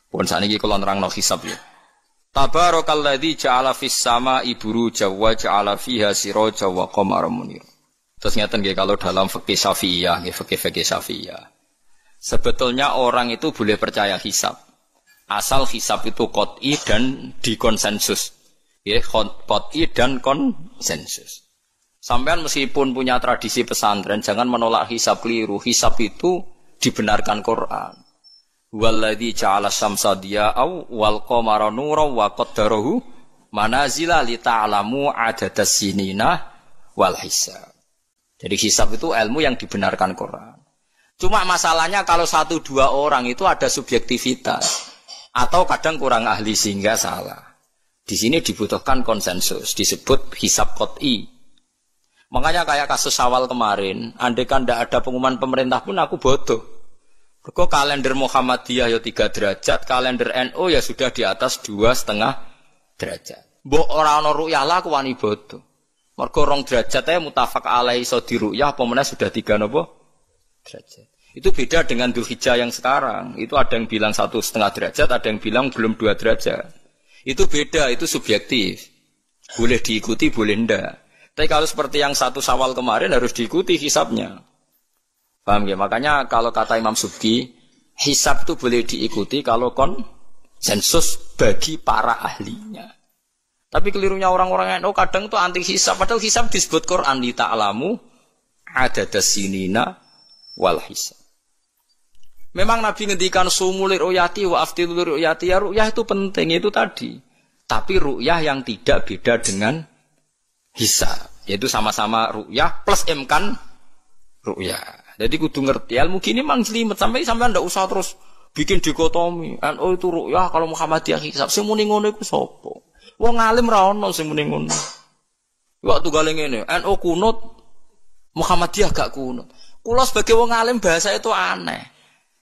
Pun saniki kula nerangno hisab ya. Tabarakalladzi ja'ala fis sama'i buruja wa ja'ala fiha siraja wa qamaran munir. Terus ngeten nggih kalau dalam fikih Syafi'iyah, nggih fikih Syafi'iyah. Sebetulnya orang itu boleh percaya hisab. Asal hisab itu qot'i dan dikonsensus. Ya, qot'i dan konsensus. Sampean meskipun punya tradisi pesantren, jangan menolak hisab keliru. Hisab itu dibenarkan Quran. Walladzi ja'ala syamsa diya'aw wal qamara nuran wa qaddarahu manazila li ta'lamu adadas sinina wal hisab. Jadi hisab itu ilmu yang dibenarkan Quran. Cuma masalahnya kalau 1-2 orang itu ada subjektivitas atau kadang kurang ahli sehingga salah. Di sini dibutuhkan konsensus, disebut hisab qot'i. Makanya kayak kasus Syawal kemarin, andai kan tidak ada pengumuman pemerintah pun aku bodoh. Kok kalender Muhammadiyah ya 3 derajat, kalender NU ya sudah di atas 2,5 derajat. Mbok ora ana ru'yah lah aku wani bodoh. Mergo 2 derajat ae mutafaq alaihi iso diru'yah apa meneh sudah 3 napa derajat. Itu beda dengan Dzulhijjah yang sekarang. Itu ada yang bilang 1,5 derajat, ada yang bilang belum 2 derajat. Itu beda, itu subjektif. Boleh diikuti, boleh ndak. Tapi kalau seperti yang 1 Syawal kemarin harus diikuti hisabnya. Paham ya? Makanya kalau kata Imam Subki, hisab itu boleh diikuti kalau konsensus bagi para ahlinya. Tapi kelirunya orang-orang NU kadang itu anti hisab. Padahal hisab disebut Quran di ta'lamu adadas sinina wal hisab. Memang Nabi ngendikan sumulir ru'yati wa aftilur ru'yati. Ya ru'yah itu penting, itu tadi. Tapi ru'yah yang tidak beda dengan hisab. Yaitu sama-sama ru'yah plus imkan ru'yah. Jadi kudu ngerti ilmu gini mang jelimet sampai ndak usah terus bikin dikotomi. NU itu ru'yah kalau Muhammadiyah hisab. Sing muni ngono iku sapa? Wong alim ra ono sing muni ngono. Waktu gale ngene, NU kunut, Muhammadiyah gak kunut. Kula sebagai wong alim bahasa itu aneh.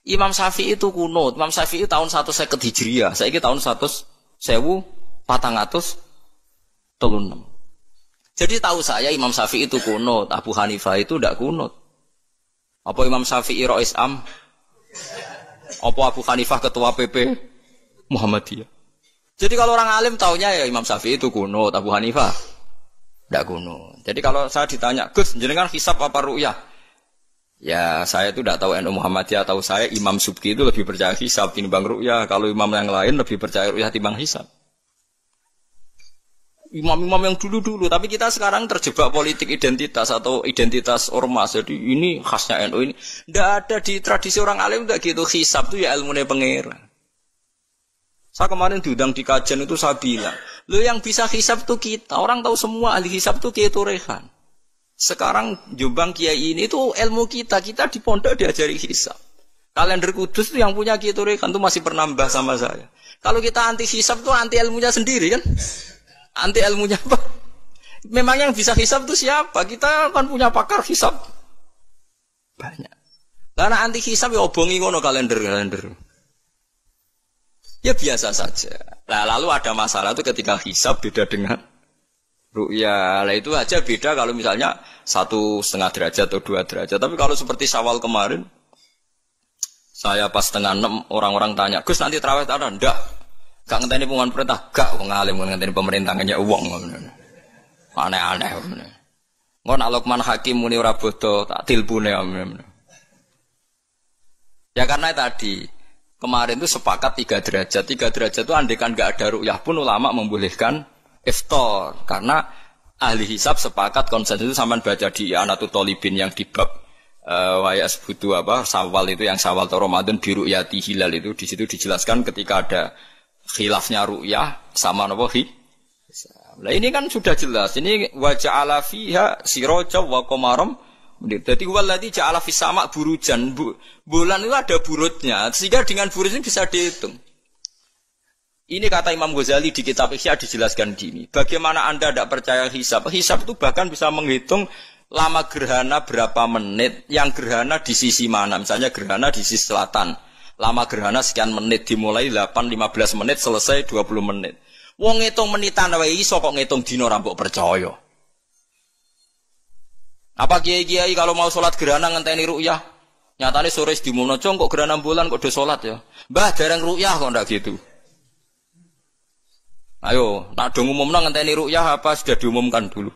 Imam Syafi'i itu kunut. Imam Syafi'i tahun 150 Hijriah. Saiki tahun 1436. Jadi tahu saya Imam Syafi'i itu kunut, Abu Hanifah itu ndak kunut. Apa Imam Syafi'i Rais Am? Apa Abu Hanifah ketua PP Muhammadiyah? Jadi kalau orang alim taunya ya Imam Syafi'i itu kunut, Abu Hanifah ndak kunut. Jadi kalau saya ditanya, "Gus, jenengan hisab apa ru'yah?" Ya, saya itu ndak tahu NU Muhammadiyah, tahu saya Imam Subki itu lebih percaya hisab timbang ru'yah. Kalau imam yang lain lebih percaya ru'yah timbang hisab. Imam-imam yang dulu-dulu, tapi kita sekarang terjebak politik identitas atau identitas ormas. Jadi ini khasnya NU ini. Tidak ada di tradisi orang alim tidak gitu. Hisab itu ya ilmunya pangeran. Saya kemarin diundang di kajian itu saya bilang, lo yang bisa hisab itu kita. Orang tahu semua ahli hisab itu Kiai Turehan. Sekarang Jombang Kiai ini itu ilmu kita. Kita di pondok diajari hisab. Kalender Kudus itu yang punya Kiai Turehan itu masih penambah sama saya. Kalau kita anti hisab itu anti ilmunya sendiri kan? Anti ilmunya apa? Memang yang bisa hisab itu siapa? Kita kan punya pakar hisab banyak. Karena anti hisab ya obongi ngono kalender. Ya biasa saja. Nah, lalu ada masalah itu ketika hisab beda dengan ru'yah. Lah itu aja beda kalau misalnya 1,5 derajat atau 2 derajat. Tapi kalau seperti Syawal kemarin, saya pas setengah 6 orang-orang tanya, "Gus nanti tarawih ada?" Enggak. Gak ngenteni pengumuman perintah, gak ngalim ngenteni pemerintah ngenya uang. Aneh-aneh. Ngon Luqman Hakim muni ora bodo tak tilpune. Ya karena tadi kemarin itu sepakat 3 derajat. 3 derajat itu andekan gak ada ru'yah pun ulama membolehkan iftar karena ahli hisab sepakat konsensus itu sampean baca di Anatul Thalibin yang di bab wayas butuh apa Syawal itu yang Syawal atau Ramadan biru yati hilal itu di situ dijelaskan ketika ada khilafnya ru'yah sama napa Nah ini kan sudah jelas. Ini wa ja'ala fiha siraja wa qamaram. Jadi waladzi ja'ala fis sama burujan. Bulan itu ada burutnya. Sehingga dengan burut ini bisa dihitung. Ini kata Imam Ghazali di kitab Ihya dijelaskan gini. Bagaimana Anda tidak percaya hisab? Hisab itu bahkan bisa menghitung lama gerhana berapa menit. Yang gerhana di sisi mana? Misalnya gerhana di sisi selatan. Lama gerhana sekian menit, dimulai 8-15 menit, selesai 20 menit. Wong ngitung menitan wae iso kok ngitung dina ora mbok percaya. Apa kiai-kiai kalau mau sholat gerhana ngenteni ru'yah? Nyatane sore diumumno cong kok gerhana bulan kok do salat ya. Mbah dereng ru'yah kok ndak gitu. Ayo, nak do ngumumno ngenteni ru'yah apa sudah diumumkan dulu.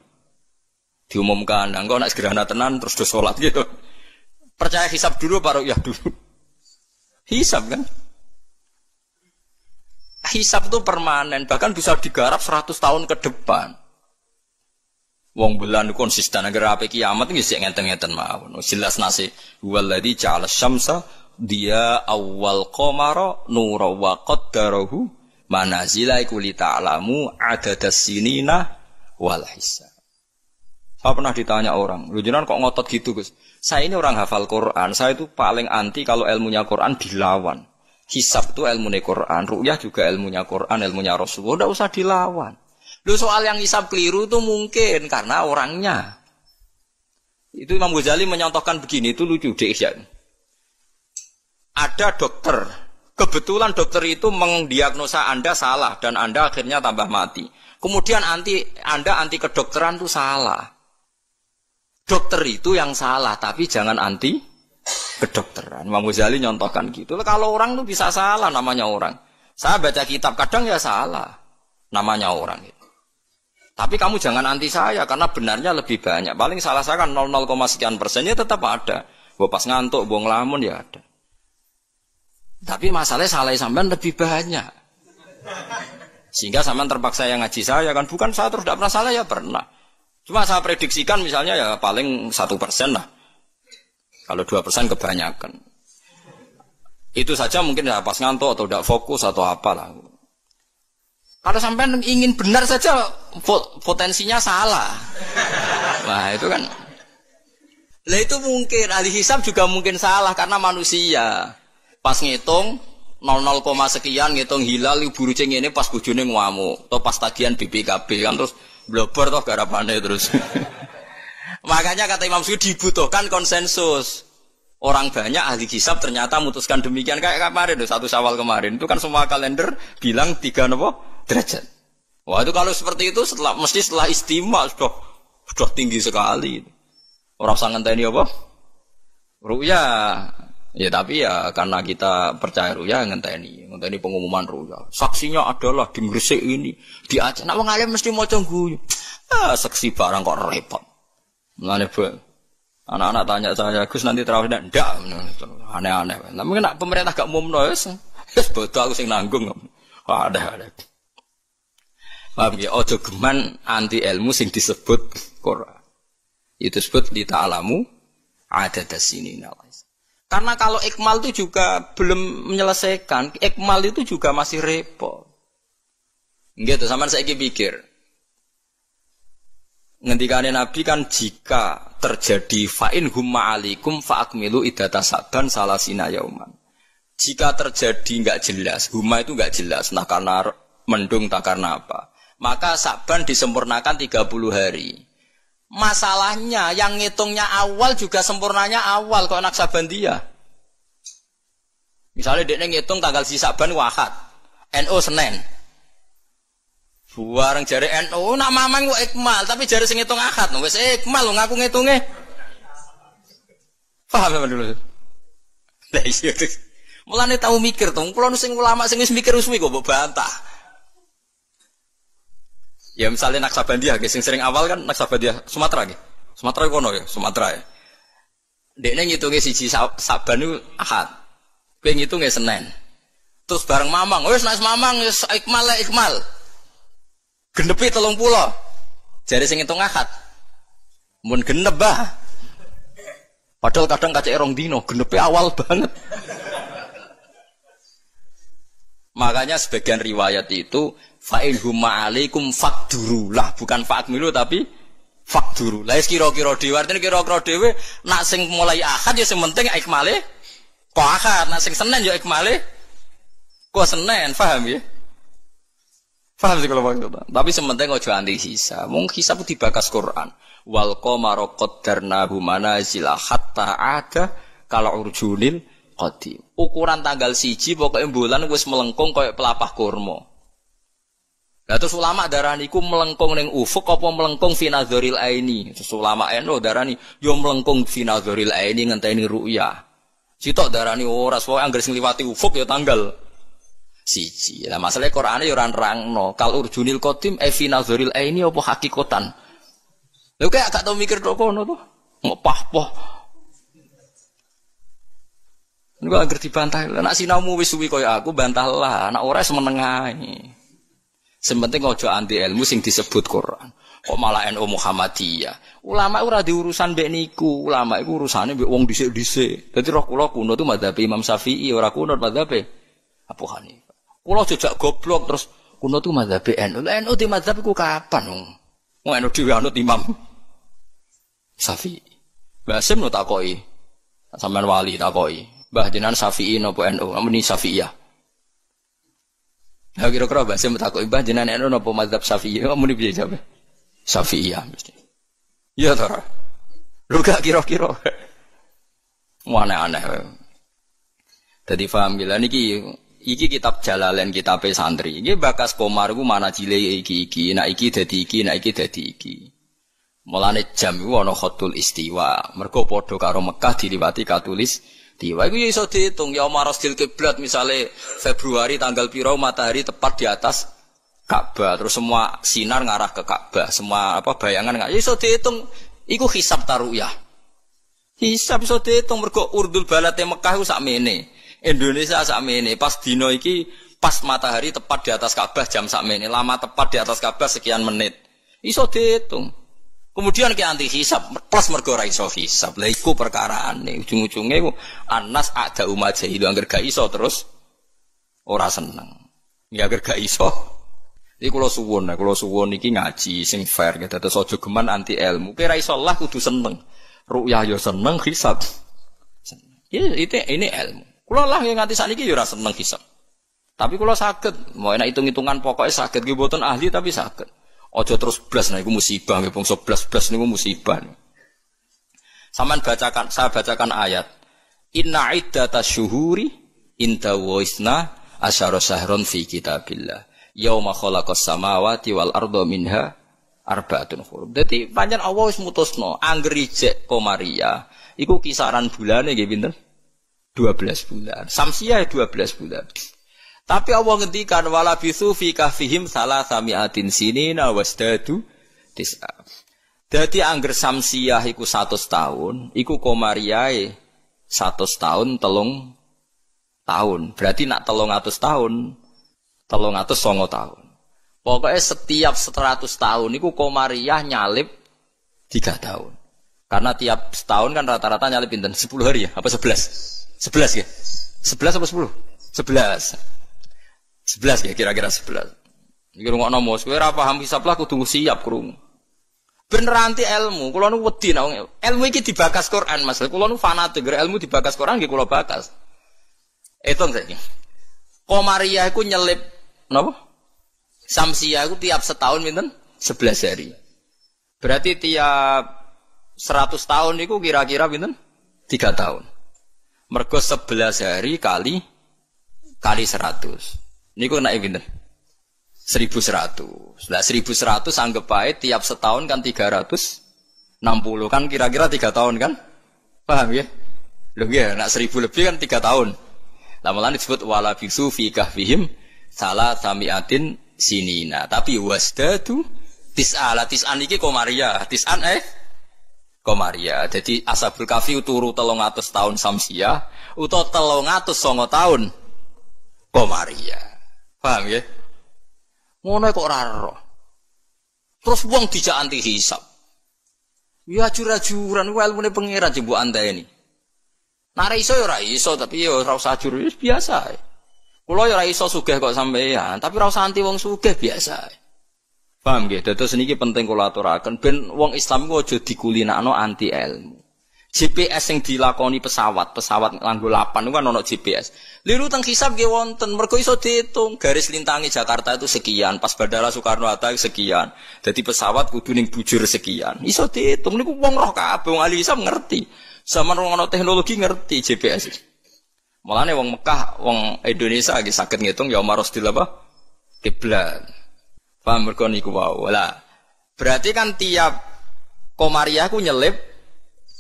Diumumkan, engko nek gerhana tenan terus do salat gitu. Percaya hisab dulu apa ru'yah dulu? Hisab kan? Hisab itu permanen, bahkan bisa digarap 100 tahun ke depan. Wong bulan konsisten agar ape kiamat nggih sik ngenten-ngenten mawon. Jelas nase waladzi ja'ala syamsa dia awal qamara nura wa qaddarahu manazila kulli ta'lamu adadas sinina wal hisab. Saya pernah ditanya orang, "Lu jenengan kok ngotot gitu, Gus?" Saya ini orang hafal Quran, saya itu paling anti kalau ilmunya Quran dilawan. Hisab itu ilmunya Quran, ru'yah juga ilmunya Quran, ilmunya Rasulullah, enggak usah dilawan. Lu soal yang hisab keliru itu mungkin karena orangnya. Itu Imam Ghazali menyontohkan begini, itu lucu deh ya. Ada dokter, kebetulan dokter itu mendiagnosa Anda salah dan Anda akhirnya tambah mati. Kemudian Anda anti kedokteran itu salah. Dokter itu yang salah, tapi jangan anti kedokteran. Imam Ghazali nyontohkan gitu. Kalau orang itu bisa salah, namanya orang. Saya baca kitab kadang ya salah, namanya orang itu. Tapi kamu jangan anti saya karena benarnya lebih banyak. Paling salah saya kan 0, sekian persennya tetap ada. Gua pas ngantuk, gua ngelamun ya ada. Tapi masalahnya salah sampean lebih banyak. Sehingga sampean terpaksa yang ngaji saya kan, bukan saya terus tidak pernah salah ya pernah. Cuma saya prediksikan misalnya ya paling 1% lah. Kalau 2% kebanyakan. Itu saja mungkin ya pas ngantuk atau tidak fokus atau apalah. Kalau sampean ingin benar saja potensinya salah. Nah itu kan. Lah itu mungkin ahli hisab juga mungkin salah karena manusia. Pas ngitung 0, sekian ngitung hilal buru ceng ini pas bojone ngamuk atau pas tagihan BPKB kan terus blobor toh garapane terus. Makanya kata Imam Suyuti dibutuhkan konsensus. Orang banyak ahli hisab ternyata memutuskan demikian kayak kemarin 1 Syawal kemarin itu kan semua kalender bilang 3 derajat. Wah itu kalau seperti itu mesti setelah istimewa sudah tinggi sekali. Orang usah ngenteni apa? Ru'yah. Ya tapi ya karena kita percaya ru'yah ngenteni pengumuman ru'yah. Saksinya adalah di Gresik ini, di Aceh. Nek wong alim mesti maca guyu. Saksi barang kok repot. Mulane anak-anak tanya saya, "Gus nanti tarawih ndak?" Aneh-aneh. Tapi nek pemerintah gak umumno wis bodoh aku sing nanggung. Ada. Paham ya, ojo geman anti ilmu sing disebut Quran. Itu disebut li ta'lamu adadas sinina. Karena kalau ikmal itu juga belum menyelesaikan, ikmal itu juga masih repot. Gitu, sampean saiki pikir. Ngendikane Nabi kan jika terjadi fa'in humma alikum fa'akmilu iddata saban salasina yauman. Jika terjadi enggak jelas, humma itu enggak jelas, nah karena mendung tak karena apa. Maka saban disempurnakan 30 hari. Masalahnya yang ngitungnya awal juga sempurnanya awal kok anak Sabandia. Misalnya dia ngitung tanggal si Saban Ahad, NU Senin. Bareng jari NU nak mamang kok ikmal, tapi jari sing ngitung Ahad, wis ikmal lho ngaku ngitunge. Paham dulu. Lah iya. Mulane tau mikir to, kula sing ulama sing wis mikir suwi kok mbok bantah. Ya misalnya Naksabandia, sing sering awal kan Naksabandia Sumatera gitu. Sumatera kono ya, Sumatera ya. Dekne ngitunge siji Saban itu Ahad. Kowe ngitunge Senin. Terus bareng Mamang, wis nek Mamang wis ikmal. Genepi 30. Jare sing ngitung Ahad. Mun genep bah. Padahal kadang kacek rong dino, genepi awal banget. Makanya sebagian riwayat itu fa'in humma alaikum fakduru lah, bukan fa'akmilu tapi fakduru. Lah kira-kira dhewe artine kira-kira dhewe nak sing mulai Ahad ya sing penting ikmale kok Ahad, nak sing Senin ya ikmale kok Senin, paham ya? Paham sih kalau maksud. Tapi sementing aja anti hisab. Mung hisab dibakas Quran. Wal qamara qaddarnahu manazila hatta ada kalau urjunil qadim. Ukuran tanggal 1 pokoke bulan wis melengkung koyo pelapah kurma. Lah terus ulama darani iku melengkung ning ufuk apa melengkung fi nazaril aini. Terus ulama eno darani yo melengkung fi nazaril aini ngenteni ru'yah. Sitok darani ora soal anggere sing liwati ufuk ya tanggal siji. Lah masalahe Qur'ane ya ora nerangno. Kal urjunil qadim fi nazaril aini apa hakikatan. Lha kok gak tau mikir tok kono to. Ngopah-poh. Niku anggere dibantah. Nek sinaumu wis suwi kaya aku bantahlah. Nek ora semeneng ae. Sementing aja anti ilmu sing disebut Quran. Kok malah NU Muhammadiyah. Ulama ora diurusan mbek niku. Ulama iku urusane mbek wong dhisik-dhisik. Dadi roh kula kuno tu mazhab Imam Syafi'i ora kuno mazhab Abu Hanifah. Kula jejak goblok terus kuno tu mazhab NU. Lah NU di mazhab iku kapan wong? Wong NU dhewe anut Imam Syafi'i. Mbah Sim no takoki. Sampeyan wali takoki. Mbah jenengan Syafi'i napa NU? Amuni Syafi'iyah. Ya kira-kira Mbah Sim takoki mbah jenengan NU napa mazhab Syafi'i? Amuni piye jawab? Syafi'iyah mesti. Iya ta. Lu gak kira-kira. Aneh-aneh. Dadi paham gila niki kitab Jalalain kitab santri. Iki bakas komar ku mana cile iki. Nek iki dadi iki, nek iki dadi iki. Mulane jam iku ana khatul istiwa. Mergo padha karo Mekah diliwati katulis istiwa. Iku iso diitung ya marasdil kiblat misale Februari tanggal piro matahari tepat di atas Ka'bah, terus semua sinar ngarah ke Ka'bah, semua bayangan nggak, iso dihitung, iku hisab taruyah. Hisab iso dihitung mergo urdul balate Mekah iku sakmene, Indonesia sakmene, pas dino iki pas matahari tepat di atas Ka'bah jam sakmene, lama tepat di atas Ka'bah sekian menit. Iso dihitung. Kemudian ki anti hisab, plus mergo ora iso hisab. Lah iku perkaraane, ujung-ujunge iku anas ada umat jahilu angger gak iso terus ora seneng. Ya angger gak iso. Iki kula suwun iki ngaji sing fair gitu. Terus aja geman anti ilmu. Kira iso Allah kudu seneng. Ru'yah yo seneng, hisab. Ya ini ilmu. Kula lah yang nganti sakniki yo ora seneng hisab. Tapi kula saged, mau enak hitung-hitungan pokoknya saged nggih mboten ahli tapi saged. Aja terus blas niku musibah nggih bangsa blas-blas niku musibah. Saman bacakan, saya bacakan ayat. Inna iddatasyuhuri inda waisna asyara syahron fi kitabillah. Yauma khalaqas samawati wal arda minha arba'atun hurum. Dadi pancen Allah wis mutusno angger ijek Komariah iku kisaran bulane nggih pinten? 12 bulan. Samsiah 12 bulan. Tapi Allah ngendikan wala bisu fi kahfihim salasamiatin sinina wasdadu tis'a. Dadi angger samsiah iku 100 tahun, iku Komariah 100 tahun 3 tahun. Berarti nak 300 tahun 309 tahun. Pokoknya setiap 100 tahun itu Komariah nyalip 3 tahun. Karena tiap setahun kan rata-rata nyalip pinten 10 hari ya, apa 11? 11 ya? 11 apa 10? 11. 11 ya kira-kira 11. Iki rungokno mos, kowe ora paham hisab lah kudu siap krungu. Bener anti ilmu, kula nu wedi nek ilmu iki dibakas Quran, Mas. Kula nu fanatik ilmu dibakas Quran nggih kula bakas. Etung saiki. Komariah iku nyelip napa? Samsiah iku tiap setahun pinten? 11 hari. Berarti tiap 100 tahun niku kira-kira pinten? 3 tahun. Mergo 11 hari kali 100. Niku naik pinten? 1100. Lah 1100 anggap bae tiap setahun kan 360 kan kira-kira 3 tahun kan? Paham ya? Lho ya, nak 1000 lebih kan 3 tahun. Lama-lama disebut wala bisu fi kahfihim salasamiatin sinina. Tapi wasdadu tis'an iki Komariah. Tis'an Komariah. Jadi Ashabul Kahfi turu 300 tahun Samsiah utawa 309 tahun Komariah. Paham ya? Ngono kok ora ero. Terus wong dijak anti hisab. Ya ajur-ajuran ku ilmune pangeran jembuk anteni. Nek iso ya ora iso tapi ya ora usah ajur biasa. Kula ya ora iso sugih kok sampeyan, tapi ora usah anti wong sugih biasa. Paham nggih? Dados niki penting kula aturaken ben wong Islam ku aja dikulinakno anti ilmu. GPS yang dilakoni pesawat nganggo lapan itu kan ono GPS. Liru teng hisab nggih wonten, mergo iso diitung garis lintangi Jakarta itu sekian, pas Bandara Soekarno-Hatta sekian. Jadi pesawat kudu ning bujur sekian. Iso diitung niku wong roh kabeh, wong ahli hisab ngerti. Zaman wong ono teknologi ngerti GPS. Mulane wong Mekah, wong Indonesia iki saged ngitung ya marosdil apa? Kiblat. Paham mergo niku wae. Lah, berarti kan tiap Komariah ku nyelip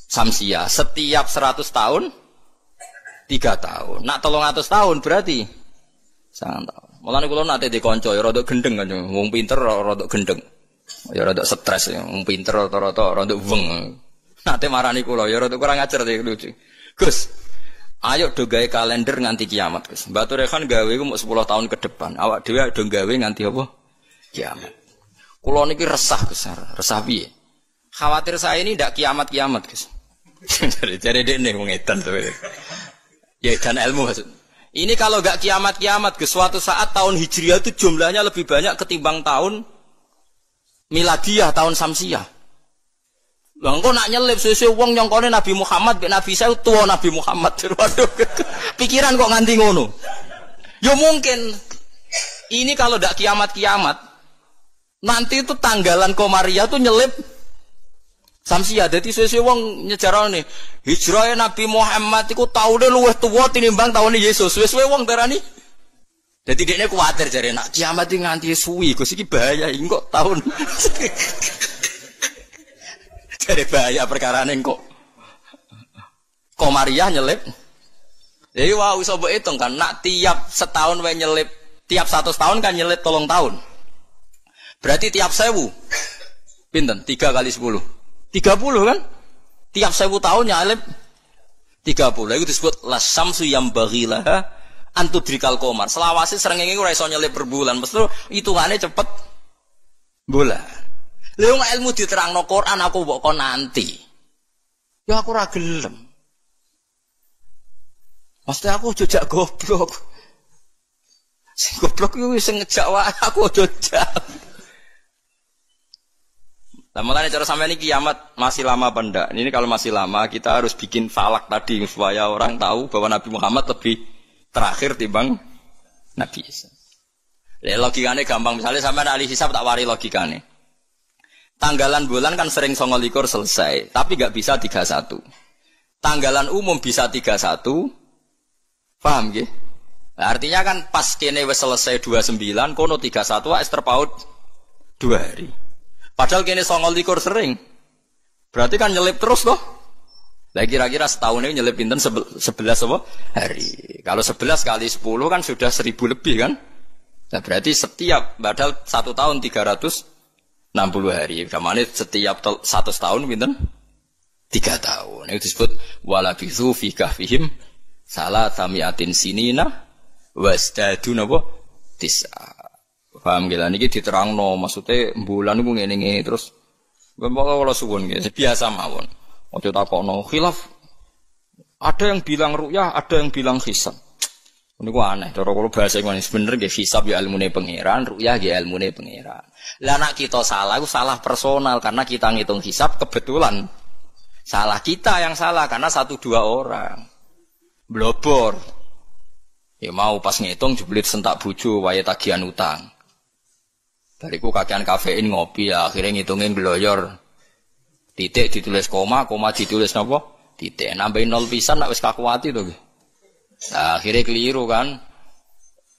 Samsiah setiap 100 tahun 3 tahun. Nak 300 tahun berarti 9 tahun. Mulane kula nate dikonco ya rada gendeng kan. Wong pinter rada gendeng. Ya rada stres ya. Wong pinter rata-rata rada weng. Nate marani kula ya rada kurang ajar iki lucu. Gus, ayo do gawe kalender nganti kiamat, Gus. Mbak Turekan gawe iku mung 10 tahun ke depan. Awak dhewe do gawe nganti apa? Kiamat. Kula niki resah besar. Resah piye? Khawatir saya ini ndak kiamat-kiamat, Gus. Jadi dekne wong edan to. Ya dan ilmu maksud. Ini kalau enggak kiamat-kiamat, Gus, suatu saat tahun Hijriah itu jumlahnya lebih banyak ketimbang tahun Miladiah, tahun Samsiah. Lah engko nak nyelip suwe-suwe wong nyongkone Nabi Muhammad, Nabi saya tua Nabi Muhammad. Waduh. Pikiran kok nganti ngono. Ya mungkin ini kalau ndak kiamat-kiamat nanti itu tanggalan Komariah tuh nyelip Samsiah. Dadi suwe-suwe wong nyejarane hijrahe Nabi Muhammad iku taune luwih tuwa tinimbang taune Yesus. Suwe-suwe wong darani. Dadi dekne kuwatir jare nak kiamat iki nganti suwi, Gus iki bahaya kok tahun. Jare bahaya perkarane kok Komariah nyelip. Jadi wah iso mbok hitung kan nak tiap setahun wae nyelip, tiap 100 tahun kan nyelip 3 tahun. Berarti tiap 1000 pinten? 3 kali 10. 30 kan? Tiap 1000 tahun nyalip 30. Itu disebut lasamsu yang baghilaha antudrikal qamar. Selawase srengenge ora iso nyelip per bulan. Mesti hitungane cepet bola. Lha wong ilmu diterangno Quran aku mbok kon nanti. Ya aku ora gelem. Mesti aku jejak goblok. Sing goblok iku sing ngejak wae aku jejak. Nah, mulanya cara sampai ini kiamat masih lama apa enggak? Ini kalau masih lama kita harus bikin falak tadi supaya orang tahu bahwa Nabi Muhammad lebih terakhir timbang Nabi Isa. Logikanya gampang, misalnya sampai ahli hisab tak wari logikanya. Tanggalan bulan kan sering 29 selesai, tapi nggak bisa 31. Tanggalan umum bisa 31, paham gak? Nah, artinya kan pas kene wis selesai 29, kono 31 wis terpaut 2 hari. Padahal kene 29 sering. Berarti kan nyelip terus toh. Lah kira-kira setahun ini nyelip pinten 11 apa? Hari. Kalau 11 kali 10 kan sudah 1000 lebih kan? Nah, berarti setiap padahal 1 tahun 360 hari. Kamane setiap 100 tahun pinten? 3 tahun. Itu disebut wala bizu fi kahfihim salatamiatin sinina wasdadu napa? Tis'a. Paham gila niki diterangno maksudnya bulan niku ngene-ngene terus bapak kula suwun nggih biasa mawon. Ojo takokno khilaf. Ada yang bilang ru'yah, ada yang bilang hisab. Niku aneh cara kula bahasa ngene bener nggih hisab ya ilmune pangeran, ru'yah ya ilmune pangeran. Lah nek kita salah iku salah personal karena kita ngitung hisab kebetulan. Salah kita yang salah karena 1-2 orang. Blobor. Ya mau pas ngitung jeblit sentak bojo wae tagihan utang. Bariku kakean kafein ngopi ya akhirnya ngitungin gloyor. Titik ditulis koma, koma ditulis napa? Titik. Nambahin 0 pisan nek wis kakuati to. Nah, akhirnya keliru kan.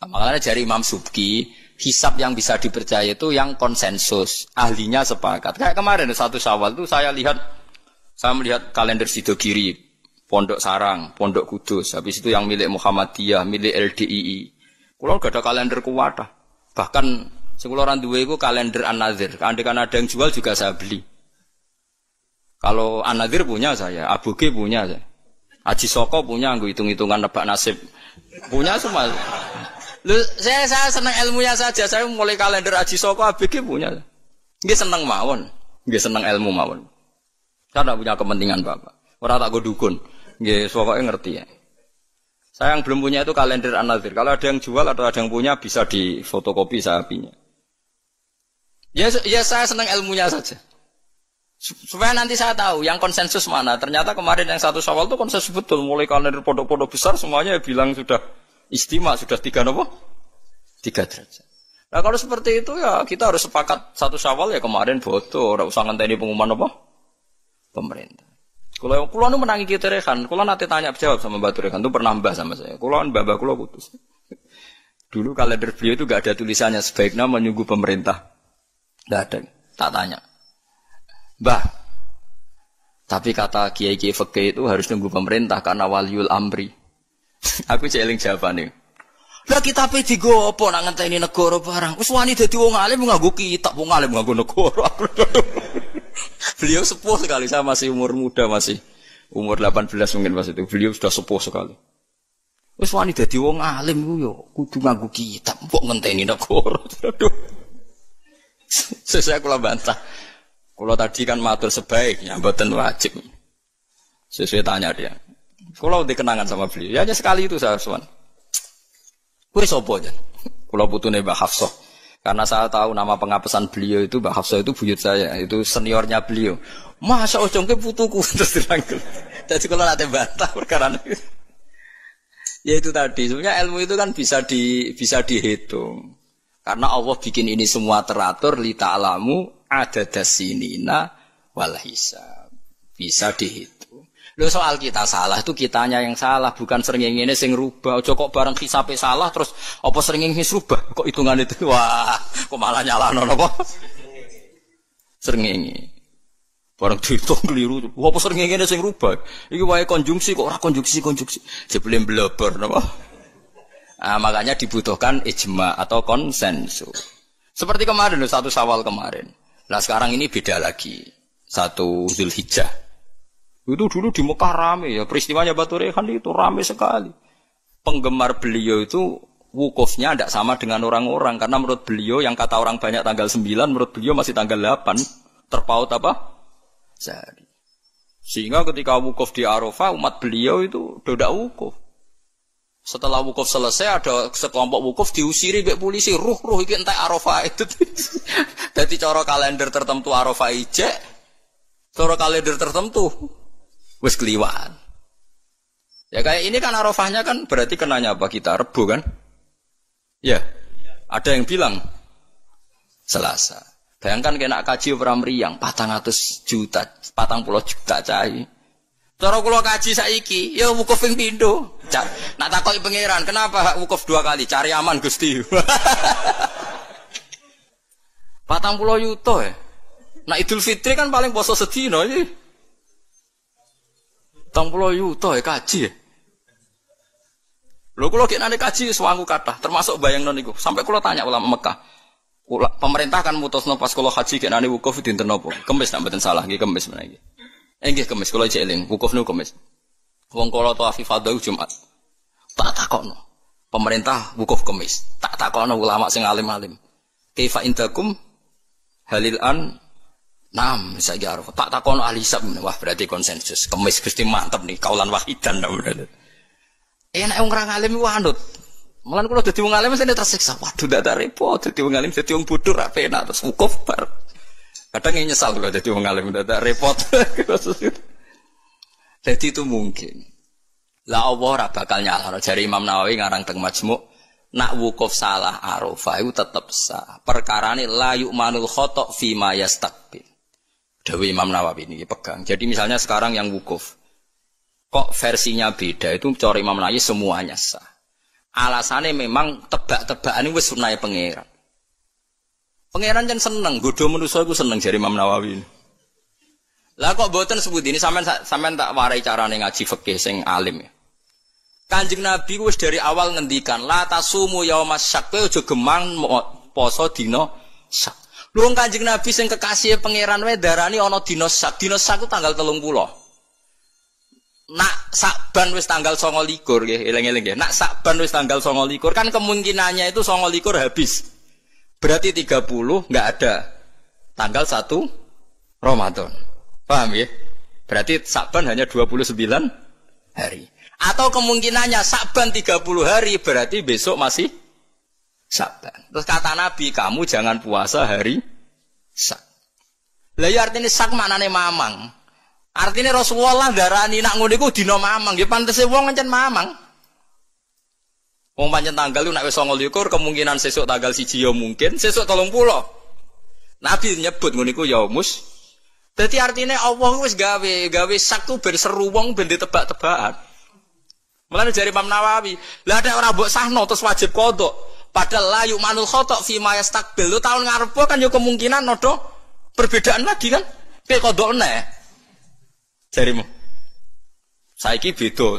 Makanya dari Imam Subki, hisab yang bisa dipercaya itu yang konsensus, ahlinya sepakat. Kayak kemarin 1 Syawal itu saya melihat kalender Sidogiri, Pondok Sarang, Pondok Kudus, habis itu yang milik Muhammadiyah, milik LDII. Kulo gak ada kalender kuwata. Bahkan sekularan duwe iku kalender An-Nadzir. Andaikan ada yang jual juga saya beli. Kalau An-Nadzir punya saya, Aboge punya saya. Haji Soko punya, nggo hitung-hitungan nebak nasib. Punya semua. Lu saya senang ilmunya saja. Saya mulai kalender Haji Soko, Aboge punya. Nggih seneng mawon. Nggih seneng ilmu mawon. Saya tidak punya kepentingan Bapak. Ora tak go dukun. Nggih pokoke ngerti ya. Saya yang belum punya itu kalender An-Nadzir. Kalau ada yang jual atau ada yang punya bisa difotokopi saya punya. Ya saya senang ilmunya saja. Supaya nanti saya tahu yang konsensus mana. Ternyata kemarin yang 1 Syawal itu konsensus betul. Mulai kalender pondok-pondok besar semuanya bilang sudah istimewa, sudah 3 derajat. Nah kalau seperti itu ya kita harus sepakat 1 Syawal ya kemarin foto. Ora usah ngenteni pengumuman apa? Pemerintah. Kalau nu menangi kita rekan, kalau nanti tanya jawab sama Mbak Turekan itu pernah mbah sama saya. Kalau mbah kulo putus. Dulu kalender beliau itu gak ada tulisannya sebaiknya menunggu pemerintah. Tidak ada. Tak tanya. Mbah. Tapi kata kiai-kiai fikih itu harus nunggu pemerintah karena waliul amri. Aku celing jawabane. Lah kitabe digo apa nak ngenteni negara barang. Wis wani dadi wong alim nganggo kitab, wong alim nganggo negara. Beliau sepuh sekali, saya masih umur muda, masih umur 18 mungkin pas itu. Beliau sudah sepuh sekali. Wis wani dadi wong alim ku yo kudu nganggo kitab, kok ngenteni negara. Aduh. Saya kula bantah. Kula tadi kan matur sebaiknya mboten wajib. Sesuai tanya dia. Kula udah kenangan sama beliau. Ya hanya sekali itu saya suwan. Kowe sapa jan? Kula putune Mbah Hafsah. Karena saya tahu nama pengapesan beliau itu Mbah Hafsah itu buyut saya, itu seniornya beliau. Masa ojongke putuku terus dirangkul. Jadi kalau nate bantah perkara itu. Ya itu tadi, sebenarnya ilmu itu kan bisa dihitung. Karena Allah bikin ini semua teratur li ta'lamu adadasinina wal hisab. Bisa dihitung. Lho soal kita salah itu kitanya yang salah, bukan srengenge sing rubah. Aja kok bareng hisabe salah terus apa srengenge rubah? Kok hitungan itu wah, kok malah nyalahno napa? Srengenge. Bareng dihitung keliru. Apa srengenge sing rubah? Iki wae konjungsi kok ora konjungsi. Jebule bleber napa? Ah makanya dibutuhkan ijma atau konsensus. Seperti kemarin loh, 1 Syawal kemarin. Nah sekarang ini beda lagi. 1 Zulhijjah. Itu dulu di Mekah rame ya, peristiwanya Batu Rehan itu rame sekali. Penggemar beliau itu wukufnya tidak sama dengan orang-orang, karena menurut beliau yang kata orang banyak tanggal 9, menurut beliau masih tanggal 8, terpaut apa? Sehari. Sehingga ketika wukuf di Arafah, umat beliau itu tidak wukuf. Setelah wukuf selesai, ada sekelompok wukuf diusiri oleh polisi, ruh iki entek Arafah itu. Jadi cara kalender tertentu Arafah ijek, cara kalender tertentu wis keliwaan. Ya kayak ini kan Arafahnya kan berarti kenanya apa kita? Rebo kan? Ya. Ada yang bilang Selasa. Bayangkan kena kaji ora mriyang 400 juta, 40 juta cai. Cara kula kaji saiki, ya wukuf ping pindho. Nak takoki pangeran, kenapa hak wukuf 2 kali? Cari aman Gusti. 40 juta ya. Nah Idul Fitri kan paling poso sedina iki. 30 juta ya kaji ya. Lho kula nek kaji swangu kathah, termasuk bayangno niku. Sampai kula tanya ulama Mekah. Pemerintah kan mutusno pas kula haji kenane wukuf dinten napa? Kemis nek mboten salah nggih kemis menawa nggih. Nggih kemis kula jek eling, wukuf niku kemis. Wong kala tawaf ifadah Jumat. Tak takokno. Pemerintah wukuf kemis. Tak takokno ulama sing alim-alim. Kaifa indakum halil an Nam, misalnya Arafah. Tak takon ahli hisab, wah berarti konsensus. Kemis Gusti mantep nih, kaulan wahidan. Enak wong ora ngalim ku anut. Mulan kula dadi wong alim mesti tersiksa. Waduh dak repot dadi wong alim dadi wong bodoh ra penak terus wukuf bar. Kadang nyesal kula dadi wong alim dak repot. Jadi itu mungkin. Lah Allah ora bakal nyalahno. Jare Imam Nawawi ngarang teng Majmu', nak wukuf salah Arafah itu tetep sah. Perkarane la yu'manul khata' fi ma yastaqbil. Dewi Imam Nawawi ini pegang. Jadi misalnya sekarang yang wukuf, kok versinya beda itu cara Imam Nawawi semuanya sah. Alasannya memang tebak-tebakan ini wis sunahe pangeran. Pangeran kan seneng, godho manusa iku seneng jare Imam Nawawi. Lah kok mboten sebut ini sampean tak warai carane ngaji fikih sing alim ya. Kanjeng Nabi wis dari awal ngendikan la tasumu yaumas syak, kowe aja gemang poso dina syak. Lho Kanjeng Nabi sing kekasih pangeran wae darani ana dina syak. Dina syak ku tanggal 30. Nak Sakban wis tanggal 29 nggih, eling-eling nggih. Nak Sakban wis tanggal 29 kan kemungkinannya itu 29 habis. Berarti 30 enggak ada. Tanggal 1 Ramadan. Paham ya? Berarti Sakban hanya 29 hari. Atau kemungkinannya Sakban 30 hari berarti besok masih Sakban. Terus kata Nabi, kamu jangan puasa hari Sak. Lah ya artinya Sak maknane mamang. Artinya Rasulullah darani nak ngono iku dina mamang, ya pantese wong pancen mamang. Wong pancen tanggal lu nek wis 29 kemungkinan sesuk tanggal 1 ya mungkin, sesuk 30. Nabi nyebut ngono iku yaumus. Dadi artinya Allah wis gawe Sak ku ben seru wong ben ditebak-tebakan. Mulane jare Imam Nawawi, lah ada ora mbok sahno terus wajib qodho. Padahal la yu'manul khata' fi ma yastaqbil. Lu tahun ngarep kan yo kemungkinan nodo perbedaan lagi kan. Piye qodho neh. Jarimu. Saiki beda.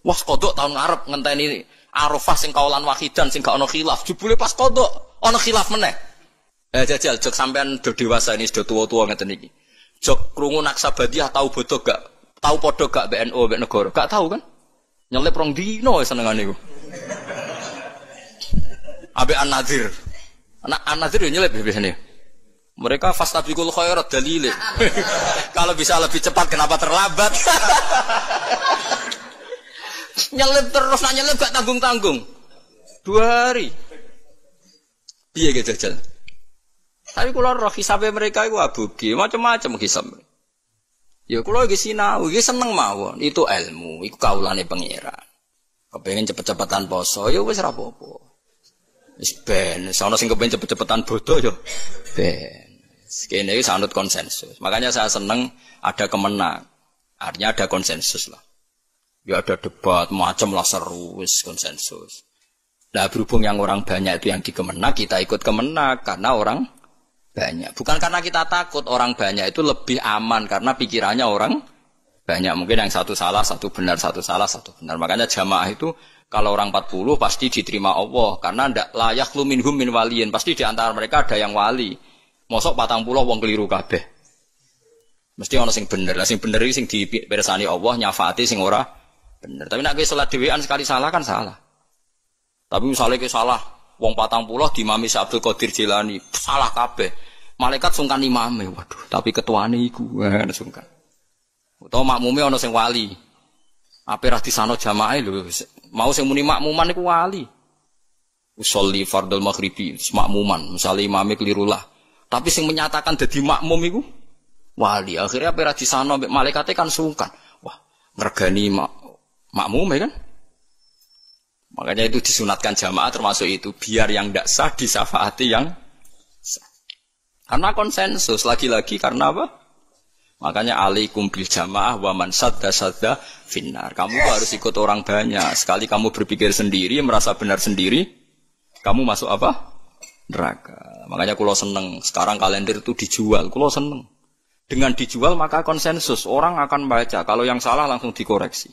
Wah, kodok tahun ngarep ngenteni Arafah sing kaulan wahidan sing gak ono khilaf. Jebule pas kodok ono khilaf meneh. Jajal jok sampean do dewasa ini sudah tua-tua ngeten iki. Jok krungu Naksabandiyah tahu bodoh gak? Tahu podo gak BNO mbek negara? Gak tahu kan? Nyelip rong dino senengane iku. Abe An-Nadir. An-Nadir yo nyelip biasanya. Mereka fastabiqul khairat dalile. Kalau bisa lebih cepat kenapa terlambat? Nyelip terus nak nyelip gak tanggung-tanggung. 2 hari. Piye ge jajal? Tapi kula roh hisabe mereka iku abuge, macam-macam hisab. Ya kula iki sinau, iki seneng mawon. Itu ilmu, iku kaulane pangeran. Kepengin cepet-cepetan poso, ya wis ora apa-apa. Wis ben, sono sing kepengin cepet-cepetan bodoh ya. Ben. Sekene iki sanut konsensus. Makanya saya seneng ada kemenang. Artinya ada konsensus lah. Ya ada debat, macam lah seru, wis konsensus. Nah berhubung yang orang banyak itu yang dikemenak, kita ikut kemenak karena orang banyak. Bukan karena kita takut orang banyak itu lebih aman karena pikirannya orang banyak. Mungkin yang satu salah, satu benar, satu salah, satu benar. Makanya jamaah itu kalau orang 40 pasti diterima Allah karena ndak layak lu minhum min waliyin. Pasti di antara mereka ada yang wali. Mosok 40 wong keliru kabeh. Mesti ana sing bener. Lah sing bener iki sing dipirsani Allah, nyafaati sing ora bener. Tapi nek kowe salat dhewean sekali salah kan salah. Tapi misalnya kowe salah wong 40 dimami Abdul Qadir Jilani salah kabeh. Malaikat sungkan imame. Waduh, tapi ketuane iku sungkan. Utawa makmume ana sing wali. Ape ra disano jamaah lho. Mau sing muni makmuman iku wali. Usolli fardhul maghribi makmuman, misale imame keliru lah. Tapi sing menyatakan dadi makmum iku wali. Akhirnya ape ra disano mbek malaikate kan sungkan. Wah, ngregani makmume kan? Makanya itu disunatkan jamaah termasuk itu biar yang tidak sah disafaati yang sah. Karena konsensus lagi-lagi karena apa? Makanya alaikum bil jamaah wa man sadda finnar. Kamu harus ikut orang banyak. Sekali kamu berpikir sendiri, merasa benar sendiri, kamu masuk apa? Neraka. Makanya kulo seneng sekarang kalender itu dijual. Kulo seneng. Dengan dijual maka konsensus orang akan baca. Kalau yang salah langsung dikoreksi.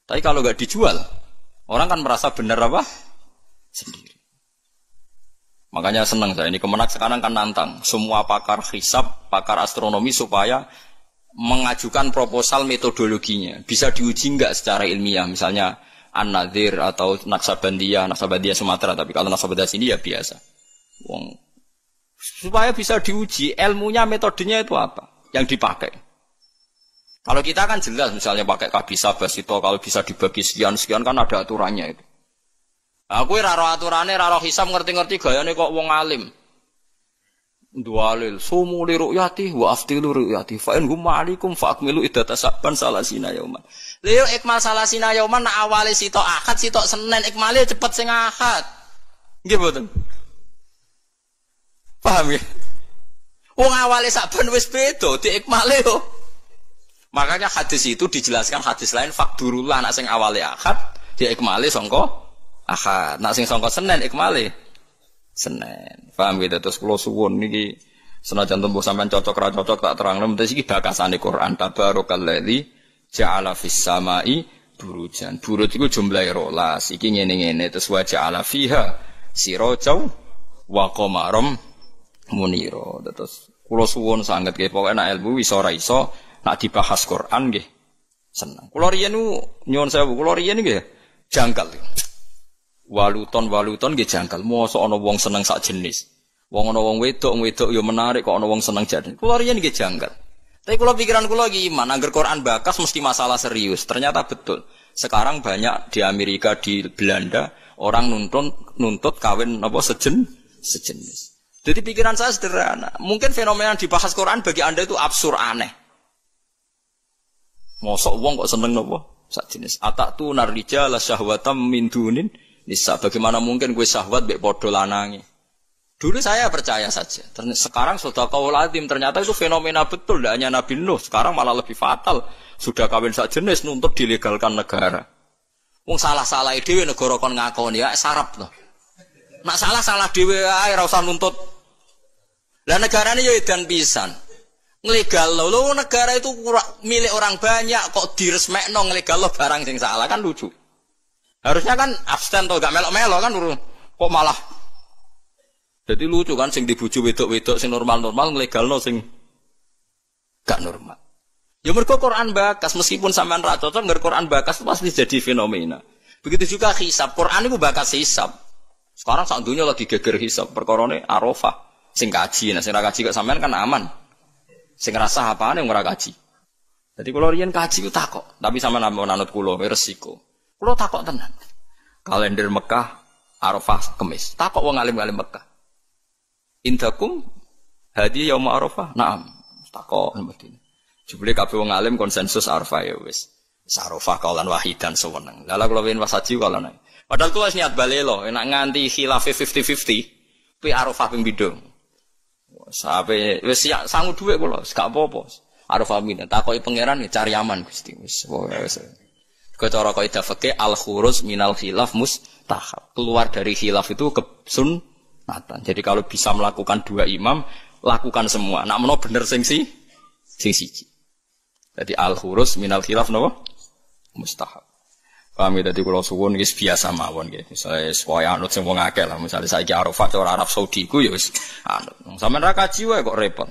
Tapi kalau nggak dijual, orang kan merasa benar apa? Sendiri. Makanya senang saya ini kemenak sekarang kan nantang semua pakar hisab, pakar astronomi supaya mengajukan proposal metodologinya. Bisa diuji enggak secara ilmiah, misalnya An-Nadir atau Naksabandiyah Sumatera, tapi kalau Naksabandiyah sini ya biasa. Wong supaya bisa diuji ilmunya, metodenya itu apa yang dipakai. Kalau kita kan jelas misalnya pakai kabisa basito, kalau bisa dibagi sekian kan ada aturannya itu. Aku raro aturannya, raro hisab ngerti-ngerti gayane kok wong alim. Dualil sumu li ru'yati wa aftilu ru'yati fa in hum ma'alikum fa akmilu iddata saban salasina yauman. Lha ikmal salasina yauman nak awale sitok Ahad sitok Senin ikmale cepet sing Ahad. Nggih mboten? Paham ya? Wong awale saban wis beda diikmale yo. Makanya hadis itu dijelaskan hadis lain fakdurullah nak sing awale Ahad diikmale sangka Ahad. Nak sing sangka Senin ikmale Senin. Paham gitu? Terus kula suwun niki senajan tembuh sampean cocok ra cocok tak terangno mesti iki bakasane Quran tabarakalladzi ja'ala fis samai burujan. Buruj iku jumlahe 12. Iki ngene-ngene terus wa ja'ala fiha sirajan wa qamaram munira. Terus kula suwun sanget nggih pokoke nek ilmu iso ora iso nek dibahas Quran nggih seneng. Kula riyen nyuwun sewu, kula riyen nggih janggal. Waluton nggih janggal. Mosok ana wong seneng sak jenis. Wong ana wong wedok ya menarik kok ana wong seneng jenis. Kula riyen nggih janggal. Tapi kula pikiran kula iki iman, angger Quran bakas mesti masalah serius. Ternyata betul. Sekarang banyak di Amerika, di Belanda orang nuntut kawin apa sejenis. Jadi pikiran saya sederhana. Mungkin fenomena yang dibahas Quran bagi Anda itu absurd aneh. Mosok wong kok seneng napa sak jenis. Atatu narrijala syahwatam min dunin nisa. Bagaimana mungkin gue syahwat mbek padha lanange. Dulu saya percaya saja. Sekarang sudah qaul azim, ternyata itu fenomena betul. Tidak hanya Nabi Nuh, sekarang malah lebih fatal. Sudah kawin sak jenis nuntut dilegalkan negara. Wong salah-salah dhewe negara kon ngakoni ya sarap to. Nak salah dhewe ae ora usah nuntut. Lah negarane yo edan pisan. Nglegal lo negara itu milik orang banyak kok diresmekno nglegal lo barang sing salah kan lucu. Harusnya kan abstain to gak melok-melok kan kok malah. Jadi lucu kan sing dibujuk wedok-wedok sing normal-normal nglegalno sing gak normal. Ya mergo Quran bakas meskipun sampean ra cocok ngger Quran bakas pasti jadi fenomena. Begitu juga hisab. Quran itu bakas hisab. Sekarang sak dunya lagi geger hisab perkorone Arafah. Sing kaji, nah sing ra kaji kok sampean kan aman. Sing ngrasah apane wong ora kaji. Dadi kula riyen kaji ku takok, tapi sampean nanut kula resiko. Kula takok tenan. Kalender Mekah Arafah Kamis. Takok wong alim-alim Mekah. Indakum hadi yaum Arafah? Naam. Takok mesti. Jebule kabeh wong alim konsensus Arafah ya wis. Arafah kaulan wahidan sewenang. Lha kula wen wasaji kaulan. Padahal kula wis niat balelo, enak nganti khilaf 50-50. Pi Arafah ping pindho. Sampai wis sangu dhuwit kula, gak apa-apa. Arafah min takoki pangeran cari aman Gusti. Wis wis. Cara kaidah fikih al-khuruj minal khilaf mustahab. Keluar dari khilaf itu kesunnatan. Jadi kalau bisa melakukan dua imam, lakukan semua. Nak meno bener sing siji. Jadi al-khuruj minal khilaf napa? Mustahab. Paham ya, dadi kula suwun wis biasa mawon nggih. Misale supaya anut sing wong akeh lah, misale saiki Arafah cara Arab Saudi ku ya wis anut. Sampeyan ra kaji wae kok repot.